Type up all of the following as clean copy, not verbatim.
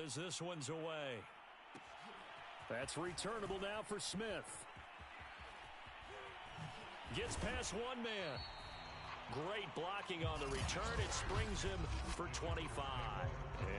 As this one's away. That's returnable now for Smith. Gets past one man. Great blocking on the return. It springs him for 25.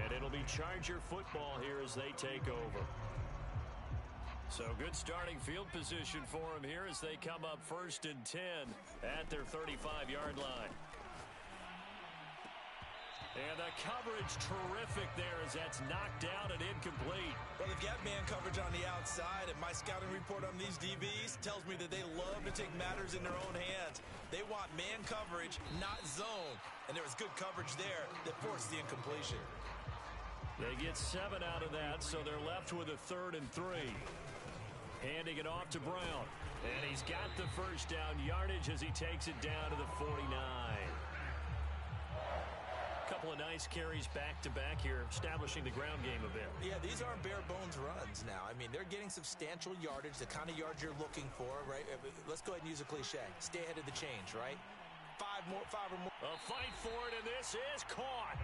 And it'll be Charger football here as they take over. So good starting field position for him here as they come up 1st and 10 at their 35-yard line. And the coverage terrific there as that's knocked down and incomplete. Well, they've got man coverage on the outside, and my scouting report on these DBs tells me that they love to take matters in their own hands. They want man coverage, not zone. And there was good coverage there that forced the incompletion. They get 7 out of that, so they're left with a 3rd and 3. Handing it off to Brown. And he's got the first down yardage as he takes it down to the 49. Couple of nice carries back-to-back here, establishing the ground game a bit. Yeah, these aren't bare-bones runs now. I mean, they're getting substantial yardage, the kind of yards you're looking for, right? Let's go ahead and use a cliche. Stay ahead of the change, right? 5 or more. A fight for it, and this is caught.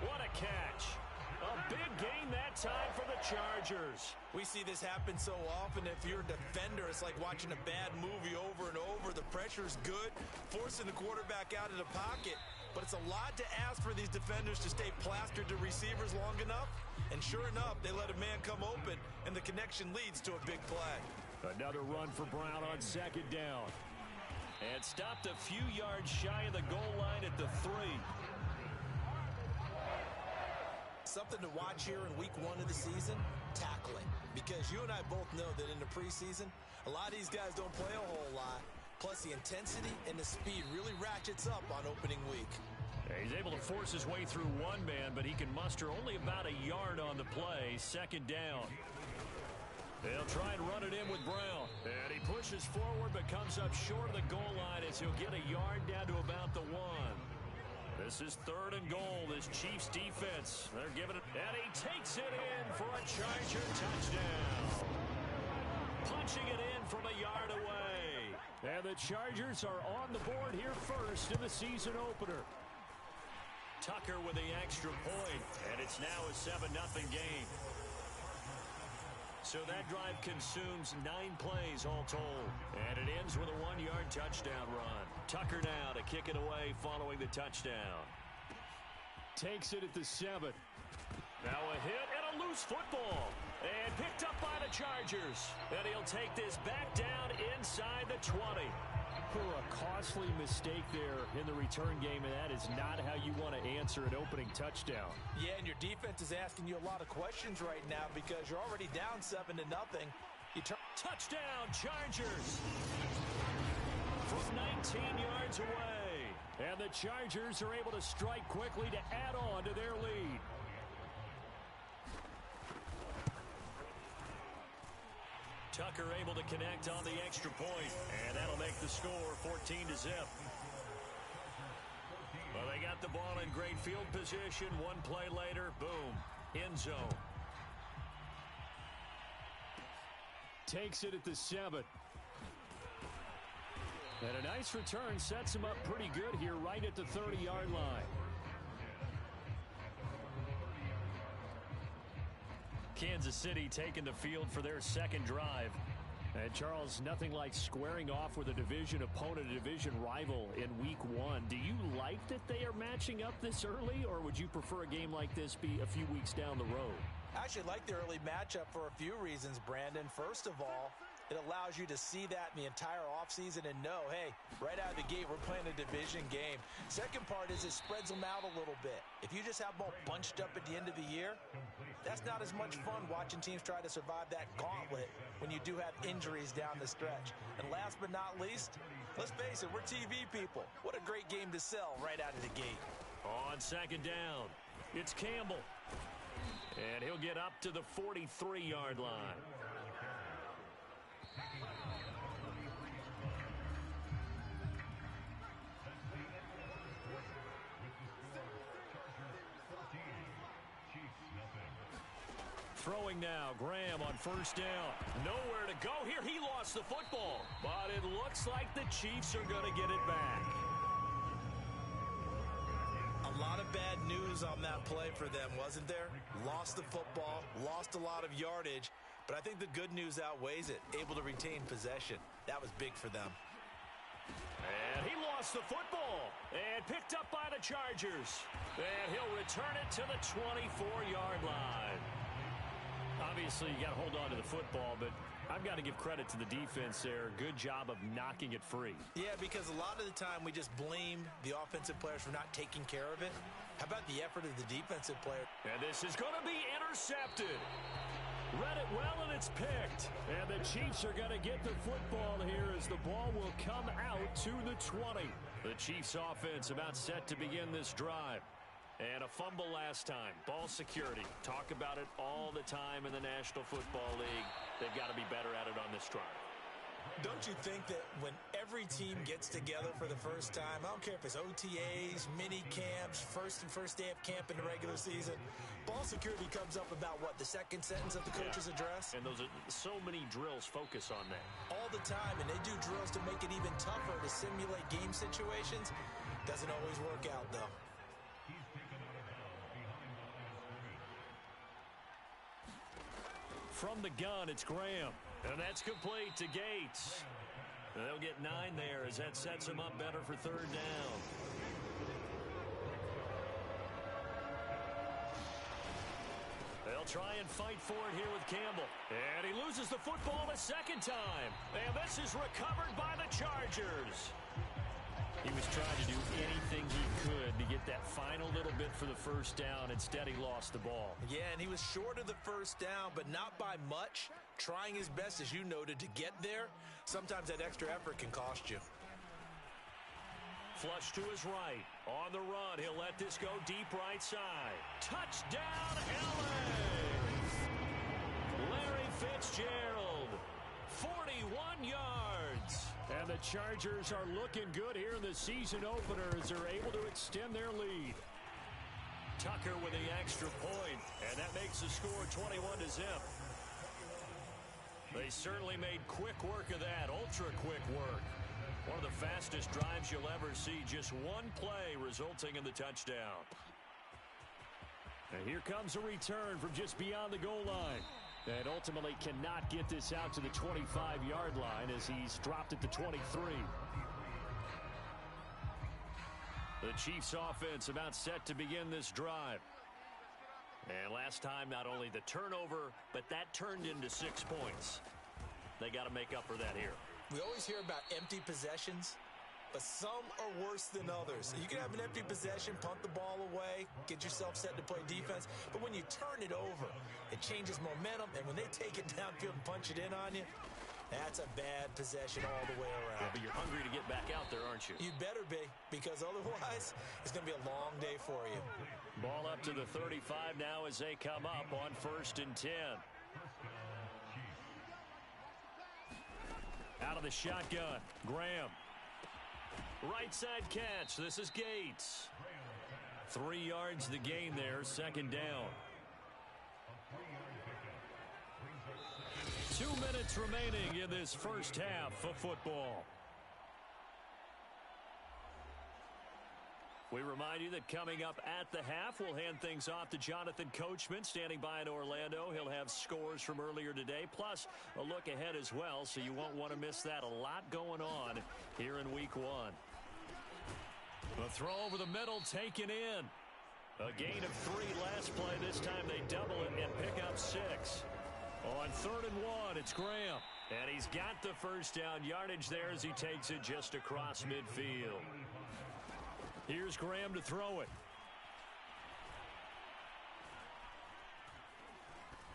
What a catch. A big gain that time for the Chargers. We see this happen so often. If you're a defender, it's like watching a bad movie over and over. The pressure's good, forcing the quarterback out of the pocket. But it's a lot to ask for these defenders to stay plastered to receivers long enough. And sure enough, they let a man come open, and the connection leads to a big play. Another run for Brown on 2nd down. And stopped a few yards shy of the goal line at the 3. Something to watch here in week 1 of the season, tackling. Because you and I both know that in the preseason, a lot of these guys don't play a whole lot. Plus, the intensity and the speed really ratchets up on opening week. Yeah, he's able to force his way through one man, but he can muster only about a yard on the play. 2nd down. They'll try and run it in with Brown. And he pushes forward, but comes up short of the goal line as he'll get a yard down to about the 1. This is 3rd and goal. This Chiefs defense, they're giving it. And he takes it in for a Charger touchdown. Punching it in from a yard away. And the Chargers are on the board here first in the season opener. Tucker with the extra point, and it's now a 7-0 game. So that drive consumes 9 plays all told. And it ends with a 1-yard touchdown run. Tucker now to kick it away following the touchdown. Takes it at the 7. Now a hit and a loose football. And picked up by the Chargers. And he'll take this back down inside the 20. For a costly mistake there in the return game, and that is not how you want to answer an opening touchdown. Yeah, and your defense is asking you a lot of questions right now because you're already down 7-0. Touchdown, Chargers! From 19 yards away. And the Chargers are able to strike quickly to add on to their lead. Tucker able to connect on the extra point, and that'll make the score 14-0. Well, they got the ball in great field position. 1 play later, boom, end zone. Takes it at the 7. And a nice return sets him up pretty good here right at the 30-yard line. Kansas City taking the field for their 2nd drive. And Charles, nothing like squaring off with a division opponent, a division rival in week 1. Do you like that they are matching up this early, or would you prefer a game like this be a few weeks down the road? I actually like the early matchup for a few reasons, Brandon. First of all, it allows you to see that in the entire offseason and know, hey, right out of the gate, we're playing a division game. Second part is it spreads them out a little bit. If you just have them all bunched up at the end of the year, that's not as much fun watching teams try to survive that gauntlet when you do have injuries down the stretch. And last but not least, let's face it, we're TV people. What a great game to sell right out of the gate. On 2nd down, it's Campbell. And he'll get up to the 43-yard line. Throwing now, Graham on 1st down. Nowhere to go here. He lost the football. But it looks like the Chiefs are going to get it back. A lot of bad news on that play for them, wasn't there? lost the football, lost a lot of yardage, but I think the good news outweighs it. Able to retain possession. That was big for them. And he lost the football and picked up by the Chargers. And he'll return it to the 24-yard line. Obviously, you got to hold on to the football, but I've got to give credit to the defense there. Good job of knocking it free. Yeah, because a lot of the time we just blame the offensive players for not taking care of it. How about the effort of the defensive player? And this is going to be intercepted. Read it well, and it's picked. And the Chiefs are going to get the football here as the ball will come out to the 20. The Chiefs offense about set to begin this drive. And a fumble last time. Ball security. Talk about it all the time in the National Football League. They've got to be better at it on this drive. Don't you think that when every team gets together for the first time, I don't care if it's OTAs, mini camps, first day of camp in the regular season, ball security comes up about what, the second sentence of the coach's address? And those are so many drills focus on that. All the time, and they do drills to make it even tougher to simulate game situations. Doesn't always work out, though. From the gun, it's Graham. And that's complete to Gates. And they'll get 9 there as that sets them up better for third down. They'll try and fight for it here with Campbell. And he loses the football a second time. And this is recovered by the Chargers. He was trying to do anything he could to get that final little bit for the first down. Instead, he lost the ball. Yeah, and he was short of the first down, but not by much. Trying his best, as you noted, to get there. Sometimes that extra effort can cost you. Flush to his right. On the run, he'll let this go deep right side. Touchdown, LA! Larry Fitzgerald, 41 yards. And the Chargers are looking good here in the season opener as they're able to extend their lead. Tucker with the extra point, and that makes the score 21-0. They certainly made quick work of that, ultra-quick work. One of the fastest drives you'll ever see, just one play resulting in the touchdown. And here comes a return from just beyond the goal line. And ultimately cannot get this out to the 25-yard line as he's dropped at the 23. The Chiefs offense about set to begin this drive. And last time, not only the turnover, but that turned into 6 points. They got to make up for that here. We always hear about empty possessions, but some are worse than others. You can have an empty possession, punt the ball away, get yourself set to play defense, but when you turn it over, it changes momentum, and when they take it downfield and punch it in on you, that's a bad possession all the way around. Yeah, but you're hungry to get back out there, aren't you? You better be, because otherwise, it's going to be a long day for you. Ball up to the 35 now as they come up on 1st and 10. Out of the shotgun, Graham. Right side catch. This is Gates. 3 yards the gain there, 2nd down. 2 minutes remaining in this first half of football. We remind you that coming up at the half, we'll hand things off to Jonathan Coachman, standing by in Orlando. He'll have scores from earlier today, plus a look ahead as well, so you won't want to miss that. A lot going on here in Week 1. A throw over the middle, taken in. A gain of 3 last play. This time they double it and pick up 6. On 3rd and 1, it's Graham. And he's got the first down yardage there as he takes it just across midfield. Here's Graham to throw it.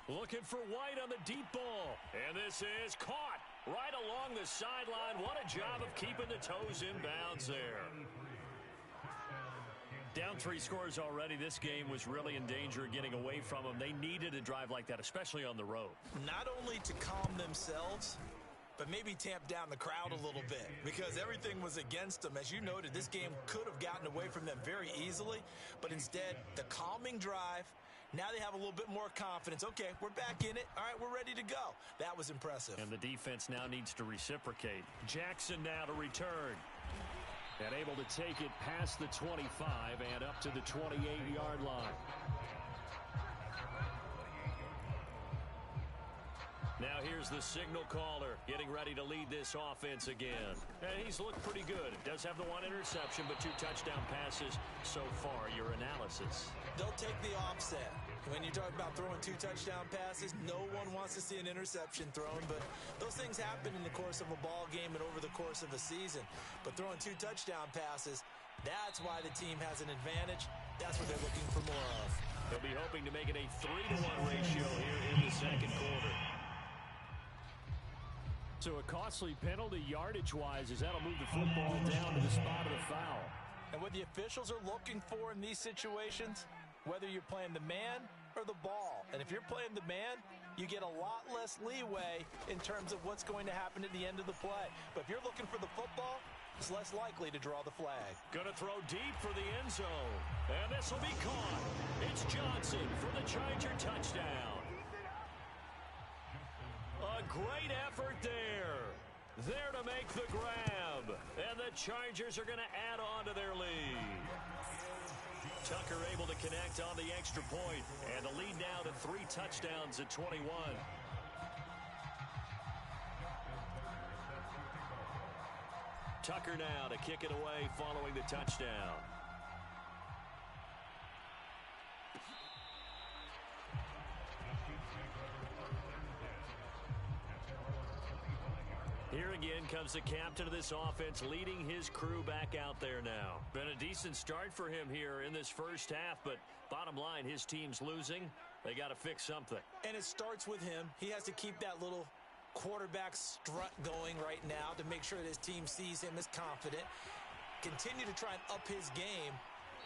Looking for White on the deep ball. And this is caught right along the sideline. What a job of keeping the toes in bounds there. Down 3 scores already. This game was really in danger of getting away from them. They needed a drive like that, especially on the road. Not only to calm themselves, but maybe tamp down the crowd a little bit, because everything was against them. As you noted, this game could have gotten away from them very easily, but instead, the calming drive, now they have a little bit more confidence. Okay, we're back in it. All right, we're ready to go. That was impressive. And the defense now needs to reciprocate. Jackson now to return. And able to take it past the 25 and up to the 28-yard line. Now here's the signal caller getting ready to lead this offense again. And he's looked pretty good. Does have the one interception, but 2 touchdown passes so far. Your analysis? They'll take the offset. When you talk about throwing 2 touchdown passes, no one wants to see an interception thrown, but those things happen in the course of a ball game and over the course of a season. But throwing 2 touchdown passes, that's why the team has an advantage. That's what they're looking for more of. They'll be hoping to make it a 3-to-1 ratio here in the second quarter. So a costly penalty yardage-wise as that'll move the football down to the spot of the foul. And what the officials are looking for in these situations, whether you're playing the man or the ball, and if you're playing the man, you get a lot less leeway in terms of what's going to happen at the end of the play. But if you're looking for the football, it's less likely to draw the flag. Gonna throw deep for the end zone. And this will be caught. It's Johnson for the Charger touchdown. A great effort there. There to make the grab. And the Chargers are going to add on to their lead. Tucker able to connect on the extra point. And the lead now to 3 touchdowns at 21. Tucker now to kick it away following the touchdown. Here again comes the captain of this offense, leading his crew back out there now. Been a decent start for him here in this first half, but bottom line, his team's losing. They got to fix something. And it starts with him. He has to keep that little quarterback strut going right now to make sure that his team sees him as confident. Continue to try and up his game,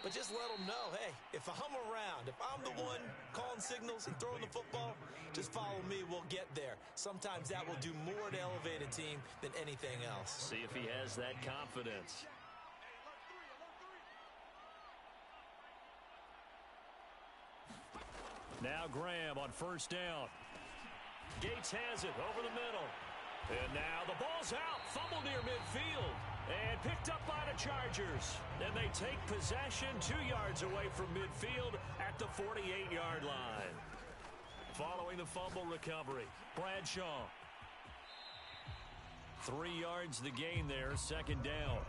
but just let him know, hey, if I'm around, if I'm the one calling signals and throwing the football, just follow me, we'll get there. Sometimes that will do more to elevate a team than anything else. See if he has that confidence. Now Graham on first down. Gates has it over the middle. And now the ball's out. Fumble near midfield. And picked up by the Chargers. And they take possession 2 yards away from midfield at the 48-yard line. Following the fumble recovery, Bradshaw. 3 yards the gain there, second down.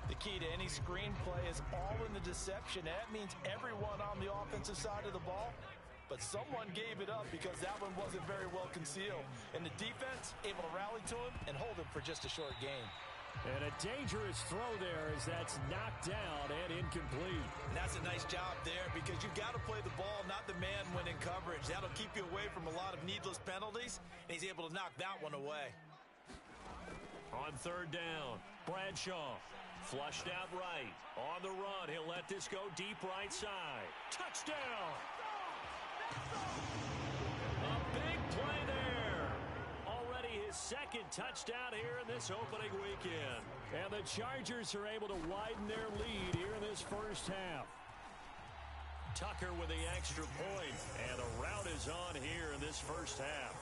The key to any screenplay is all in the deception. That means everyone on the offensive side of the ball, but someone gave it up because that one wasn't very well concealed. And the defense able to rally to him and hold him for just a short gain. And a dangerous throw there as that's knocked down and incomplete. And that's a nice job there because you've got to play the ball, not the man when in coverage. That'll keep you away from a lot of needless penalties, and he's able to knock that one away. On third down, Bradshaw. Flushed out right. On the run, he'll let this go deep right side. Touchdown! A big play there. Already his second touchdown here in this opening weekend. And the Chargers are able to widen their lead here in this first half. Tucker with the extra point. And the route is on here in this first half.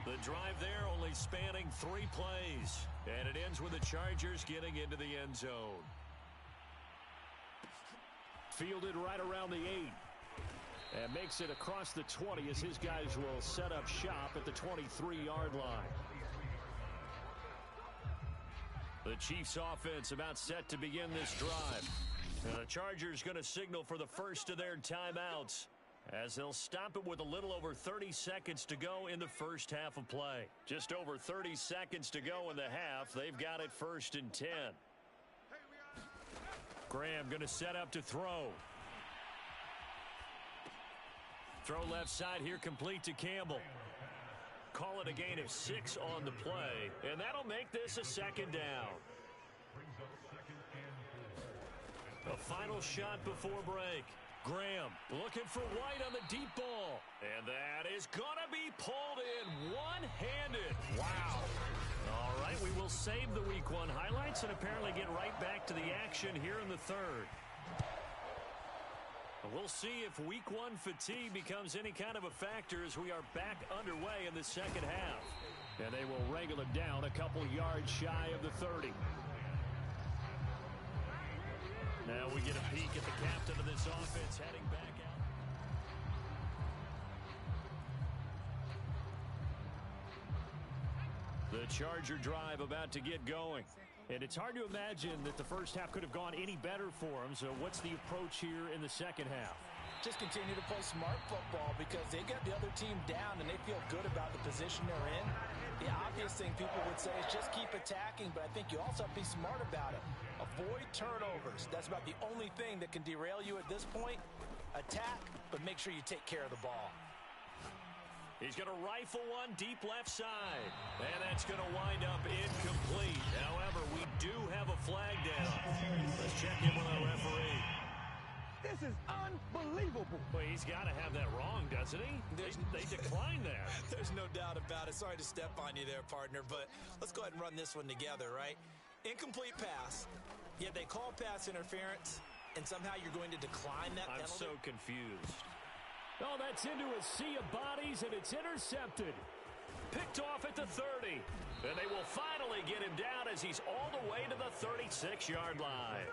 The drive there only spanning 3 plays. And it ends with the Chargers getting into the end zone. Fielded right around the 8. And makes it across the 20 as his guys will set up shop at the 23-yard line. The Chiefs offense about set to begin this drive. And the Chargers going to signal for the first of their timeouts, as they'll stop it with a little over 30 seconds to go in the first half of play. Just over 30 seconds to go in the half. They've got it 1st and 10. Graham going to set up to throw. Throw left side here, complete to Campbell. Call it a gain of 6 on the play, and that'll make this a second down. A final shot before break. Graham looking for White on the deep ball. And that is going to be pulled in one-handed. Wow. All right, we will save the Week 1 highlights and apparently get right back to the action here in the third. We'll see if Week 1 fatigue becomes any kind of a factor as we are back underway in the second half. And they will wrangle it down a couple yards shy of the 30. Now we get a peek at the captain of this offense heading back out. The Charger drive about to get going. And it's hard to imagine that the first half could have gone any better for them. So what's the approach here in the second half? Just continue to play smart football because they got the other team down and they feel good about the position they're in. The obvious thing people would say is just keep attacking, but I think you also have to be smart about it. Avoid turnovers. That's about the only thing that can derail you at this point. Attack, but make sure you take care of the ball. He's going to rifle one deep left side. And that's going to wind up incomplete. However, we do have a flag down. Let's check in with our referee. This is unbelievable. Well, he's got to have that wrong, doesn't he? They declined that. There's no doubt about it. Sorry to step on you there, partner, but let's go ahead and run this one together, right? Incomplete pass, yet they call pass interference, and somehow you're going to decline that penalty? I'm so confused. Oh, that's into a sea of bodies, and it's intercepted. Picked off at the 30. And they will finally get him down as he's all the way to the 36-yard line.